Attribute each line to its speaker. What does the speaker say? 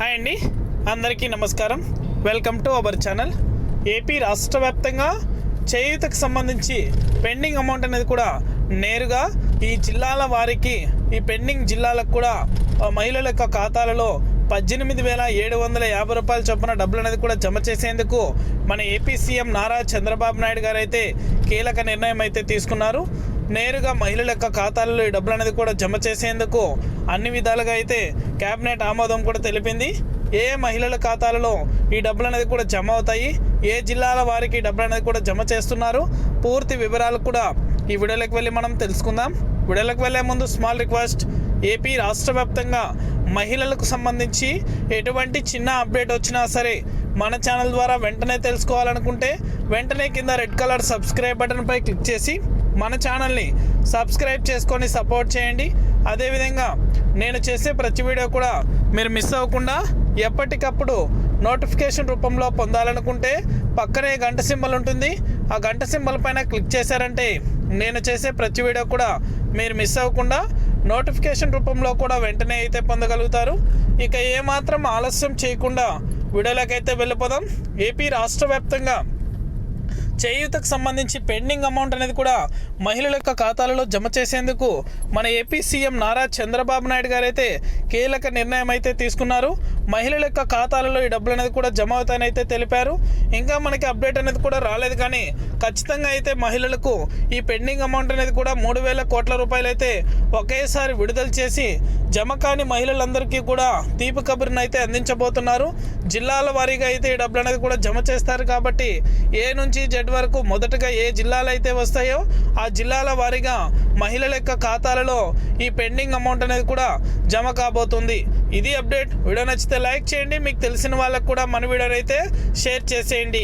Speaker 1: Hi అండి, అందరికీ నమస్కారం. Welcome to our channel. AP రాష్ట్ర వ్యాప్తంగా చేయూతకు సంబంధించి పెండింగ్ అమౌంట్ అనేది కూడా నేరుగా ఈ జిల్లాల వారికి, ఈ పెండింగ్ జిల్లాలకు కూడా మహిళల యొక్క ఖాతాలలో 18,750 రూపాయల చొప్పున డబ్బులు అనేది కూడా జమ చేసేందుకు మన ఏపీ సీఎం నారా చంద్రబాబు నాయుడు గారు అయితే కీలక నిర్ణయం అయితే తీసుకున్నారు. నేరుగా మహిళల యొక్క ఖాతాలలో ఈ డబ్బులు అనేది కూడా జమ చేసేందుకు అన్ని విధాలుగా అయితే కేబినెట్ ఆమోదం కూడా తెలిపింది. ఏ మహిళల ఖాతాలలో ఈ డబ్బులు అనేది కూడా జమ అవుతాయి, ఏ జిల్లాల వారికి ఈ డబ్బులు అనేది కూడా జమ చేస్తున్నారు, పూర్తి వివరాలు కూడా ఈ వీడియోలోకి వెళ్ళి మనం తెలుసుకుందాం. వీడియోలోకి వెళ్ళే ముందు స్మాల్ రిక్వెస్ట్, ఏపీ రాష్ట్ర వ్యాప్తంగా మహిళలకు సంబంధించి ఎటువంటి చిన్న అప్డేట్ వచ్చినా సరే మన ఛానల్ ద్వారా వెంటనే తెలుసుకోవాలనుకుంటే వెంటనే కింద రెడ్ కలర్ సబ్స్క్రైబ్ బటన్పై క్లిక్ చేసి మన ఛానల్ని సబ్స్క్రైబ్ చేసుకొని సపోర్ట్ చేయండి. అదేవిధంగా నేను చేసే ప్రతి వీడియో కూడా మీరు మిస్ అవ్వకుండా ఎప్పటికప్పుడు నోటిఫికేషన్ రూపంలో పొందాలనుకుంటే పక్కనే గంట సింబల్ ఉంటుంది. ఆ గంట సింబల్ పైన క్లిక్ చేశారంటే నేను చేసే ప్రతి వీడియో కూడా మీరు మిస్ అవ్వకుండా నోటిఫికేషన్ రూపంలో కూడా వెంటనే అయితే పొందగలుగుతారు. ఇక ఏమాత్రం ఆలస్యం చేయకుండా వీడియోలోకైతే వెళ్ళిపోదాం. ఏపీ రాష్ట్ర వ్యాప్తంగా చేయూతకు సంబంధించి పెండింగ్ అమౌంట్ అనేది కూడా మహిళల యొక్క ఖాతాలలో జమ చేసేందుకు మన ఏపీ సీఎం నారా చంద్రబాబు నాయుడు గారు అయితే కీలక నిర్ణయం అయితే తీసుకున్నారు. మహిళల యొక్క ఖాతాలలో ఈ డబ్బులు అనేది కూడా జమ అవుతాయని అయితే తెలిపారు. ఇంకా మనకి అప్డేట్ అనేది కూడా రాలేదు, కానీ ఖచ్చితంగా అయితే మహిళలకు ఈ పెండింగ్ అమౌంట్ అనేది కూడా 3,000 కోట్ల రూపాయలు అయితే ఒకేసారి విడుదల చేసి జమ కాని మహిళలందరికీ కూడా తీపి కబురును అయితే అందించబోతున్నారు. జిల్లాల వారీగా అయితే ఈ డబ్బులు అనేది కూడా జమ చేస్తారు కాబట్టి ఏ నుంచి జెడ్ వరకు మొదటగా ఏ జిల్లాలు అయితే వస్తాయో ఆ జిల్లాల వారీగా మహిళల యొక్క ఖాతాలలో ఈ పెండింగ్ అమౌంట్ అనేది కూడా జమ కాబోతుంది. ఇది అప్డేట్. వీడియో నచ్చితే లైక్ చేయండి, మీకు తెలిసిన వాళ్ళకు కూడా మన వీడియోని అయితే షేర్ చేసేయండి.